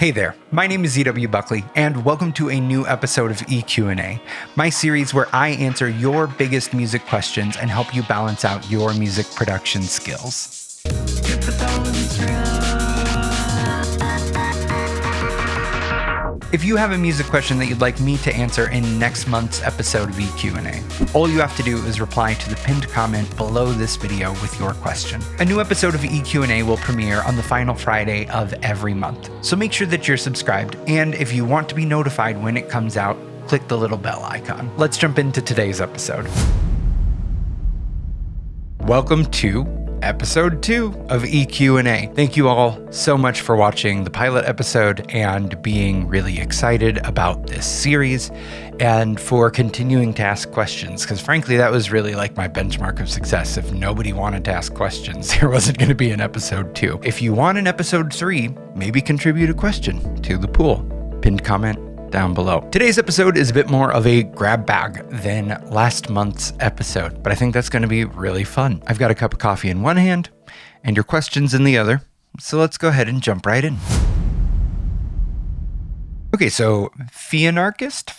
Hey there, my name is ZW Buckley, and welcome to a new episode of EQ&A, my series where I answer your biggest music questions and help you balance out your music production skills. If you have a music question that you'd like me to answer in next month's episode of EQ&A, all you have to do is reply to the pinned comment below this video with your question. A new episode of EQ&A will premiere on the final Friday of every month, so make sure that you're subscribed, and if you want to be notified when it comes out, click the little bell icon. Let's jump into today's episode. Welcome to Episode 2 of EQ&A. Thank you all so much for watching the pilot episode and being really excited about this series and for continuing to ask questions, because frankly, that was really like my benchmark of success. If nobody wanted to ask questions, there wasn't going to be an episode 2. If you want an episode 3, maybe contribute a question to the pool. Pinned comment down below. Today's episode is a bit more of a grab bag than last month's episode, but I think that's going to be really fun. I've got a cup of coffee in one hand and your questions in the other, so let's go ahead and jump right in. Okay, so Fianarchist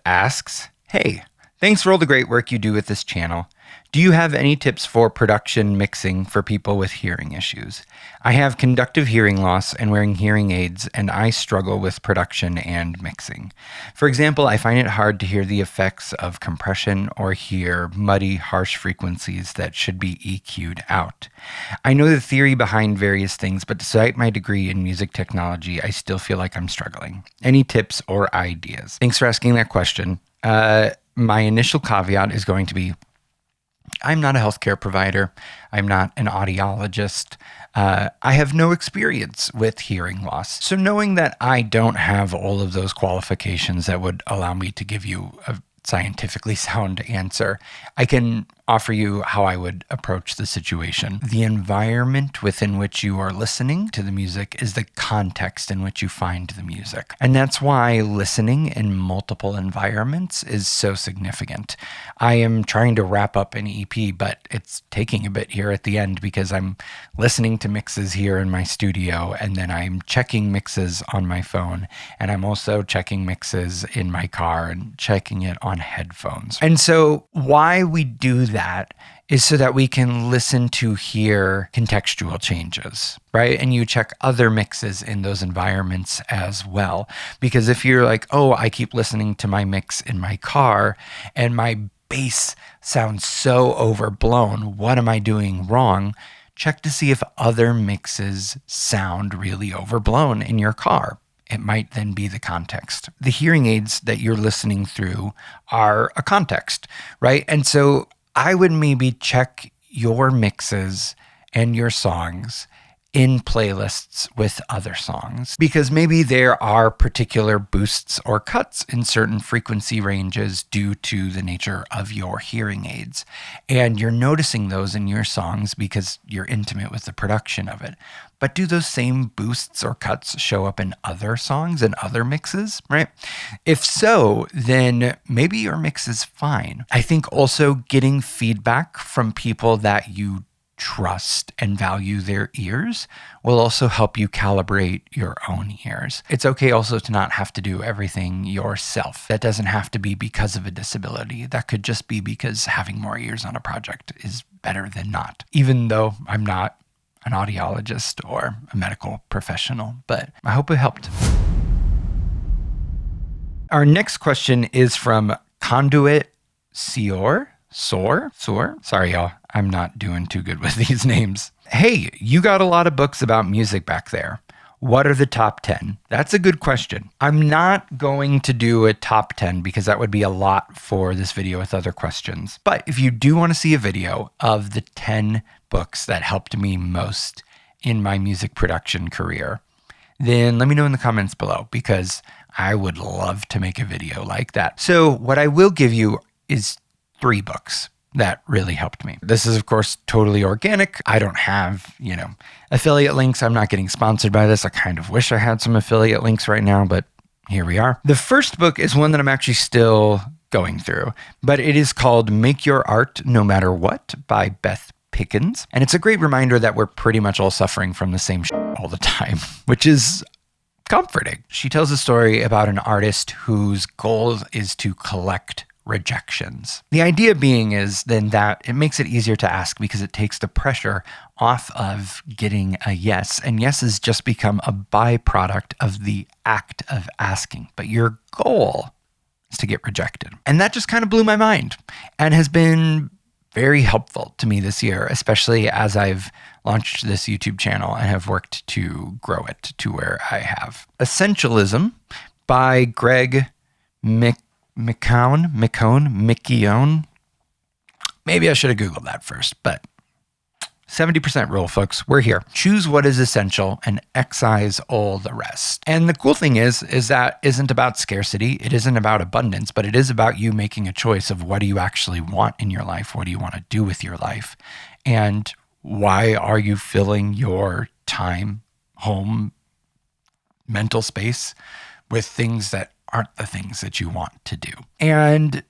asks, hey, thanks for all the great work you do with this channel. Do you have any tips for production mixing for people with hearing issues? I have conductive hearing loss and wearing hearing aids, and I struggle with production and mixing. For example, I find it hard to hear the effects of compression or hear muddy, harsh frequencies that should be EQ'd out. I know the theory behind various things, but despite my degree in music technology, I still feel like I'm struggling. Any tips or ideas? Thanks for asking that question. My initial caveat is going to be, I'm not a healthcare provider. I'm not an audiologist. I have no experience with hearing loss. So knowing that I don't have all of those qualifications that would allow me to give you a scientifically sound answer, I can offer you how I would approach the situation. The environment within which you are listening to the music is the context in which you find the music. And that's why listening in multiple environments is so significant. I am trying to wrap up an EP, but it's taking a bit here at the end because I'm listening to mixes here in my studio, and then I'm checking mixes on my phone, and I'm also checking mixes in my car and checking it on headphones. And so why we do that is so that we can listen to hear contextual changes, right? And you check other mixes in those environments as well. Because if you're like, oh, I keep listening to my mix in my car and my bass sounds so overblown, what am I doing wrong? Check to see if other mixes sound really overblown in your car. It might then be the context. The hearing aids that you're listening through are a context, right? And so I would maybe check your mixes and your songs in playlists with other songs, because maybe there are particular boosts or cuts in certain frequency ranges due to the nature of your hearing aids. And you're noticing those in your songs because you're intimate with the production of it. But do those same boosts or cuts show up in other songs and other mixes, right? If so, then maybe your mix is fine. I think also getting feedback from people that you trust and value their ears will also help you calibrate your own ears. It's okay also to not have to do everything yourself. That doesn't have to be because of a disability. That could just be because having more ears on a project is better than not. Even though I'm not an audiologist or a medical professional, but I hope it helped. Our next question is from Conduit Sior. Sorry, y'all. I'm not doing too good with these names. Hey, you got a lot of books about music back there. What are the top 10? That's a good question. I'm not going to do a top 10 because that would be a lot for this video with other questions. But if you do want to see a video of the 10 books that helped me most in my music production career, then let me know in the comments below, because I would love to make a video like that. So what I will give you is 3 books that really helped me. This is, of course, totally organic. I don't have, affiliate links. I'm not getting sponsored by this. I kind of wish I had some affiliate links right now, but here we are. The first book is one that I'm actually still going through, but it is called Make Your Art No Matter What by Beth Pickens. And it's a great reminder that we're pretty much all suffering from the same shit all the time, which is comforting. She tells a story about an artist whose goal is to collect rejections. The idea being is then that it makes it easier to ask because it takes the pressure off of getting a yes. And yeses just become a byproduct of the act of asking. But your goal is to get rejected. And that just kind of blew my mind and has been very helpful to me this year, especially as I've launched this YouTube channel and have worked to grow it to where I have. Essentialism by Greg McKeown. Maybe I should have Googled that first, but 70% rule, folks. We're here. Choose what is essential and excise all the rest. And the cool thing is that isn't about scarcity. It isn't about abundance, but it is about you making a choice of what do you actually want in your life? What do you want to do with your life? And why are you filling your time, home, mental space with things that aren't the things that you want to do? And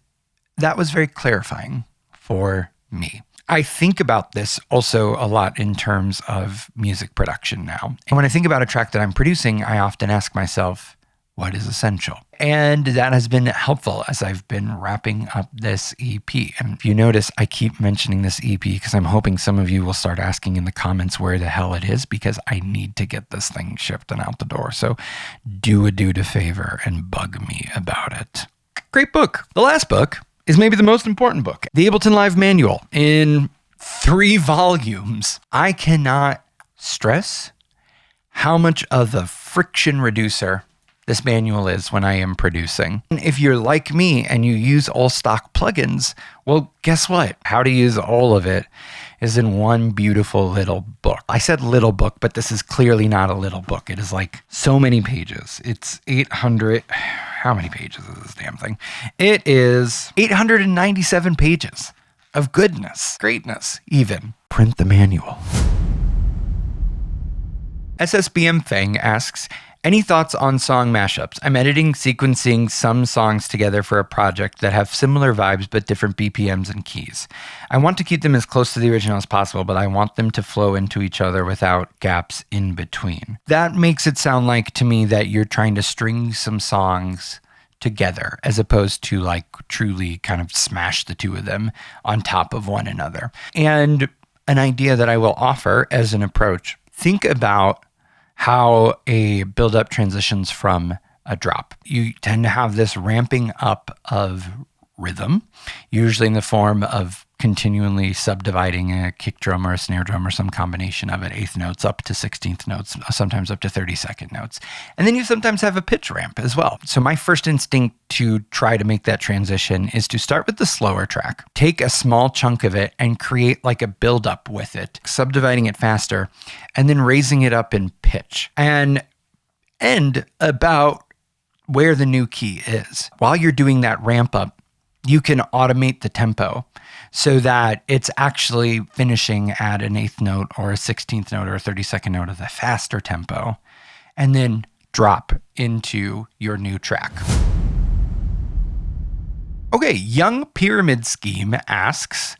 that was very clarifying for me. I think about this also a lot in terms of music production now. And when I think about a track that I'm producing, I often ask myself, what is essential? And that has been helpful as I've been wrapping up this EP. And if you notice, I keep mentioning this EP because I'm hoping some of you will start asking in the comments where the hell it is, because I need to get this thing shipped and out the door. So do a dude a favor and bug me about it. Great book. The last book is maybe the most important book, the Ableton Live Manual in 3 volumes. I cannot stress how much of a friction reducer this manual is when I am producing. And if you're like me and you use all stock plugins, well, guess what? How to use all of it is in one beautiful little book. I said little book, but this is clearly not a little book. It is like so many pages. It's 800. How many pages is this damn thing? It is 897 pages of goodness, greatness, even. Print the manual. SSBM Fang asks, any thoughts on song mashups? I'm editing, sequencing some songs together for a project that have similar vibes but different BPMs and keys. I want to keep them as close to the original as possible, but I want them to flow into each other without gaps in between. That makes it sound like to me that you're trying to string some songs together as opposed to like truly kind of smash the two of them on top of one another. And an idea that I will offer as an approach, think about how a build-up transitions from a drop. You tend to have this ramping up of rhythm, usually in the form of continually subdividing a kick drum or a snare drum or some combination of it, 8th notes up to 16th notes, sometimes up to 32nd notes. And then you sometimes have a pitch ramp as well. So my first instinct to try to make that transition is to start with the slower track, take a small chunk of it and create like a buildup with it, subdividing it faster, and then raising it up in pitch and end about where the new key is. While you're doing that ramp up, you can automate the tempo so that it's actually finishing at an 8th note or a 16th note or a 32nd note of the faster tempo, and then drop into your new track. Okay, Young Pyramid Scheme asks,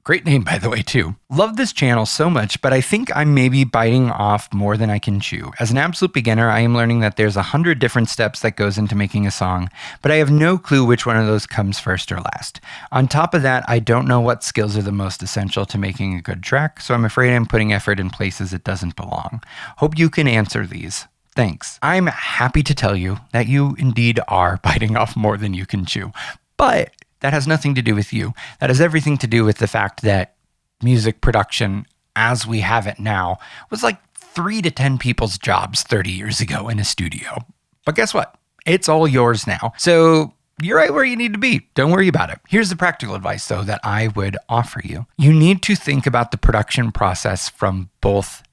great name, by the way, too. Love this channel so much, but I think I'm maybe biting off more than I can chew. As an absolute beginner, I am learning that there's 100 different steps that goes into making a song, but I have no clue which one of those comes first or last. On top of that, I don't know what skills are the most essential to making a good track, so I'm afraid I'm putting effort in places it doesn't belong. Hope you can answer these. Thanks. I'm happy to tell you that you indeed are biting off more than you can chew, but that has nothing to do with you. That has everything to do with the fact that music production, as we have it now, was like 3 to 10 people's jobs 30 years ago in a studio. But guess what? It's all yours now. So you're right where you need to be. Don't worry about it. Here's the practical advice, though, that I would offer you. You need to think about the production process from both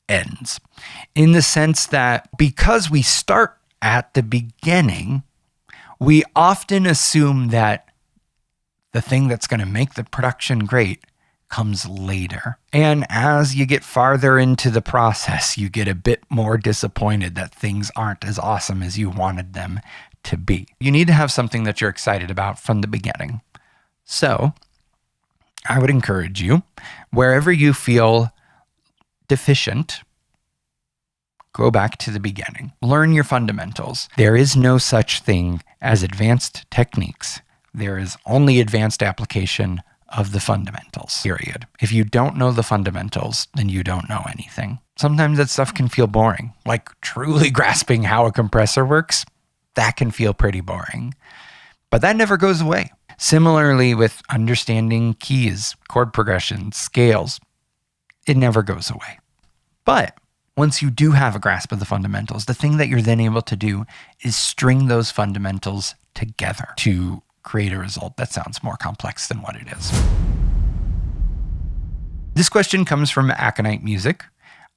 ends, in the sense that because we start at the beginning, we often assume that the thing that's going to make the production great comes later. And as you get farther into the process, you get a bit more disappointed that things aren't as awesome as you wanted them to be. You need to have something that you're excited about from the beginning. So I would encourage you, wherever you feel deficient, go back to the beginning. Learn your fundamentals. There is no such thing as advanced techniques. There is only advanced application of the fundamentals, period. If you don't know the fundamentals, then you don't know anything. Sometimes that stuff can feel boring, like truly grasping how a compressor works. That can feel pretty boring, but that never goes away. Similarly with understanding keys, chord progressions, scales, it never goes away. But once you do have a grasp of the fundamentals, the thing that you're then able to do is string those fundamentals together to create a result that sounds more complex than what it is. This question comes from Aconite Music.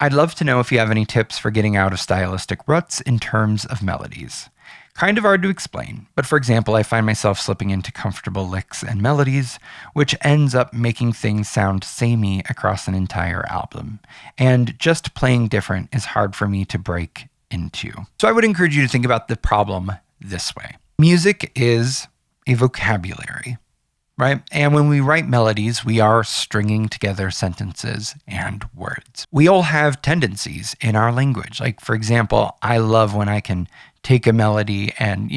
I'd love to know if you have any tips for getting out of stylistic ruts in terms of melodies. Kind of hard to explain, but for example, I find myself slipping into comfortable licks and melodies, which ends up making things sound samey across an entire album. And just playing different is hard for me to break into. So I would encourage you to think about the problem this way. Music is a vocabulary, right? And when we write melodies, we are stringing together sentences and words. We all have tendencies in our language. Like, for example, I love when I can take a melody and,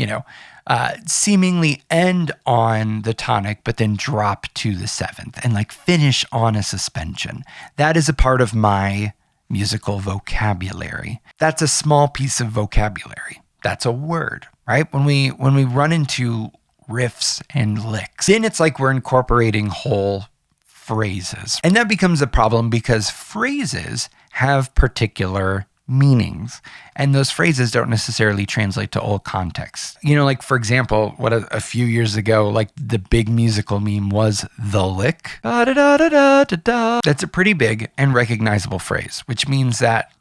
seemingly end on the tonic, but then drop to the seventh and like finish on a suspension. That is a part of my musical vocabulary. That's a small piece of vocabulary. That's a word, right? When we run into riffs and licks, then it's like we're incorporating whole phrases. And that becomes a problem because phrases have particular meanings, and those phrases don't necessarily translate to all contexts. Like for example, what a few years ago, like the big musical meme was the lick. That's a pretty big and recognizable phrase, which means that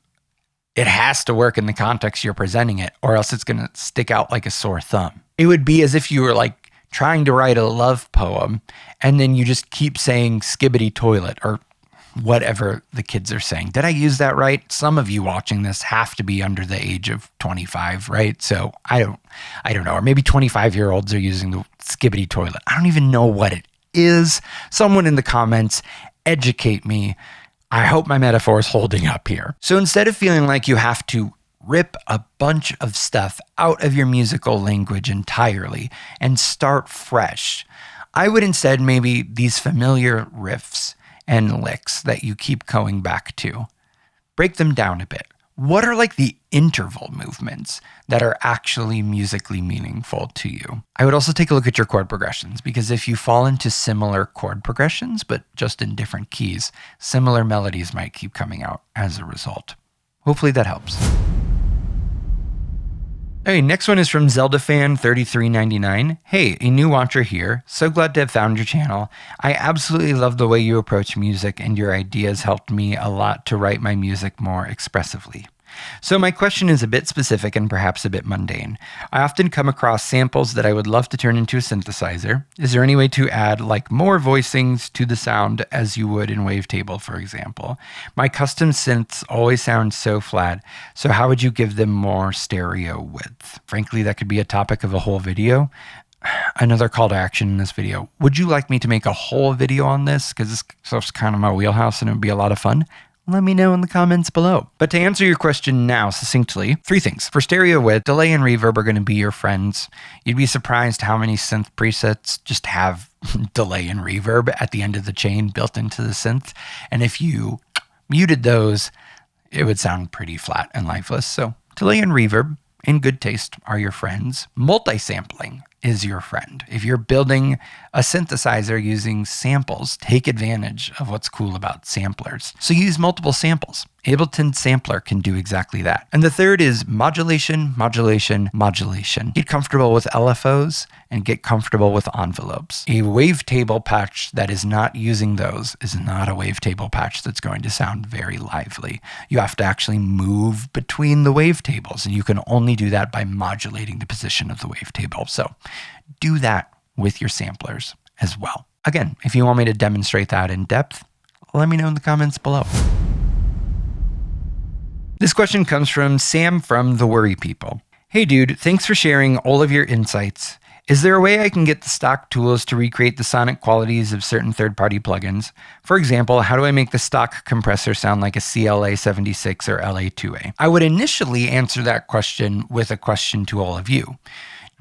it has to work in the context you're presenting it, or else it's going to stick out like a sore thumb. It would be as if you were like trying to write a love poem and then you just keep saying skibbity toilet or whatever the kids are saying. Did I use that right? Some of you watching this have to be under the age of 25, right? So I don't know. Or maybe 25-year-olds are using the skibbity toilet. I don't even know what it is. Someone in the comments, educate me. I hope my metaphor is holding up here. So instead of feeling like you have to rip a bunch of stuff out of your musical language entirely and start fresh, I would instead maybe these familiar riffs and licks that you keep going back to, break them down a bit. What are like the interval movements that are actually musically meaningful to you? I would also take a look at your chord progressions, because if you fall into similar chord progressions, but just in different keys, similar melodies might keep coming out as a result. Hopefully that helps. Okay, next one is from ZeldaFan3399. Hey, a new watcher here. So glad to have found your channel. I absolutely love the way you approach music, and your ideas helped me a lot to write my music more expressively. So my question is a bit specific and perhaps a bit mundane. I often come across samples that I would love to turn into a synthesizer. Is there any way to add like more voicings to the sound as you would in Wavetable, for example? My custom synths always sound so flat, so how would you give them more stereo width? Frankly, that could be a topic of a whole video. Another call to action in this video. Would you like me to make a whole video on this? Because this stuff's kind of my wheelhouse and it would be a lot of fun. Let me know in the comments below. But to answer your question now succinctly, 3 things. For stereo width, delay and reverb are going to be your friends. You'd be surprised how many synth presets just have delay and reverb at the end of the chain built into the synth. And if you muted those, it would sound pretty flat and lifeless. So delay and reverb, in good taste, are your friends. Multi-sampling is your friend. If you're building a synthesizer using samples, take advantage of what's cool about samplers. So use multiple samples. Ableton Sampler can do exactly that. And the third is modulation, modulation, modulation. Get comfortable with LFOs and get comfortable with envelopes. A wavetable patch that is not using those is not a wavetable patch that's going to sound very lively. You have to actually move between the wavetables, and you can only do that by modulating the position of the wavetable. So do that with your samplers as well. Again, if you want me to demonstrate that in depth, let me know in the comments below. This question comes from Sam from The Worry People. Hey dude, thanks for sharing all of your insights. Is there a way I can get the stock tools to recreate the sonic qualities of certain third-party plugins? For example, how do I make the stock compressor sound like a CLA76 or LA2A? I would initially answer that question with a question to all of you.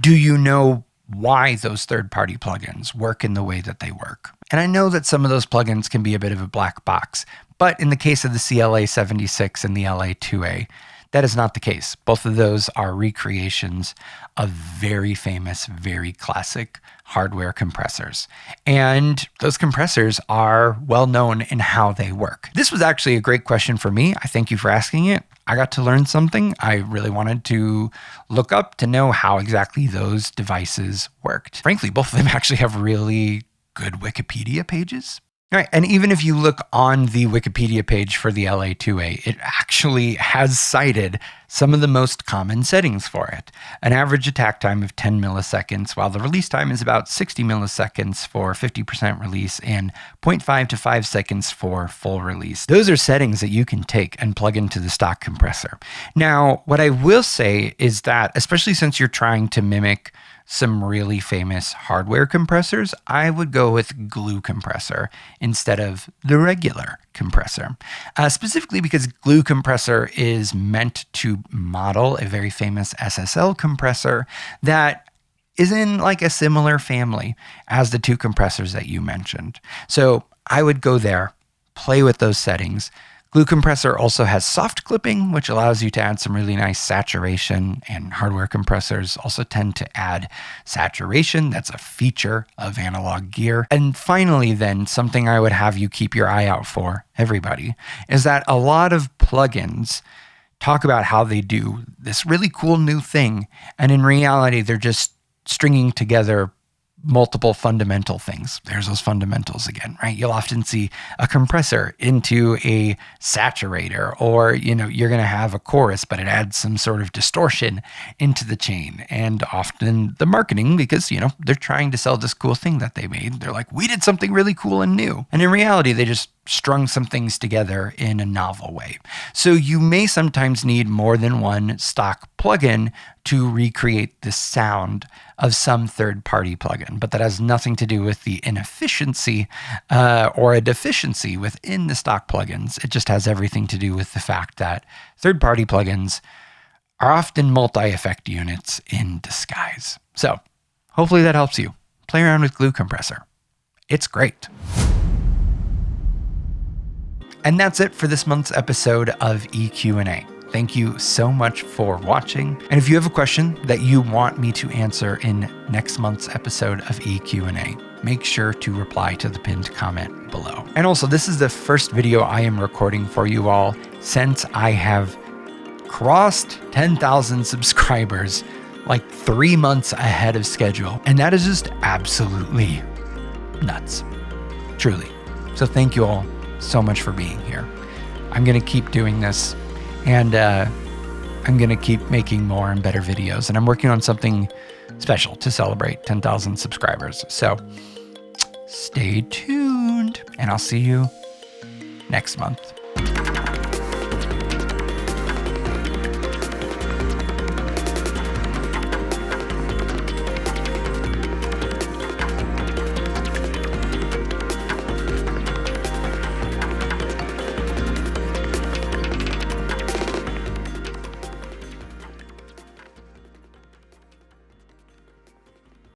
Do you know why those third-party plugins work in the way that they work? And I know that some of those plugins can be a bit of a black box, but in the case of the CLA76 and the LA2A, that is not the case. Both of those are recreations of very famous, very classic hardware compressors. And those compressors are well known in how they work. This was actually a great question for me. I thank you for asking it. I got to learn something. I really wanted to look up to know how exactly those devices worked. Frankly, both of them actually have really good Wikipedia pages. All right, and even if you look on the Wikipedia page for the LA2A, it actually has cited some of the most common settings for it. An average attack time of 10 milliseconds, while the release time is about 60 milliseconds for 50% release and 0.5 to 5 seconds for full release. Those are settings that you can take and plug into the stock compressor. Now, what I will say is that, especially since you're trying to mimic some really famous hardware compressors, I would go with glue compressor instead of the regular compressor. Specifically because glue compressor is meant to model a very famous SSL compressor that is in like a similar family as the two compressors that you mentioned. So I would go there, play with those settings. Glue compressor also has soft clipping, which allows you to add some really nice saturation, and hardware compressors also tend to add saturation. That's a feature of analog gear. And finally, then, something I would have you keep your eye out for, everybody, is that a lot of plugins talk about how they do this really cool new thing, and in reality, they're just stringing together multiple fundamental things. There's those fundamentals again, right? You'll often see a compressor into a saturator, or, you're going to have a chorus, but it adds some sort of distortion into the chain. And often the marketing, because, they're trying to sell this cool thing that they made. They're like, we did something really cool and new. And in reality, they just strung some things together in a novel way. So you may sometimes need more than one stock plugin to recreate the sound of some third-party plugin, but that has nothing to do with the inefficiency or a deficiency within the stock plugins. It just has everything to do with the fact that third-party plugins are often multi-effect units in disguise. So hopefully that helps you. Play around with glue compressor. It's great. And that's it for this month's episode of EQ&A. Thank you so much for watching. And if you have a question that you want me to answer in next month's episode of EQ&A, make sure to reply to the pinned comment below. And also, this is the first video I am recording for you all since I have crossed 10,000 subscribers like 3 months ahead of schedule. And that is just absolutely nuts, truly. So thank you all so much for being here. I'm going to keep doing this, and I'm going to keep making more and better videos. And I'm working on something special to celebrate 10,000 subscribers. So stay tuned, and I'll see you next month.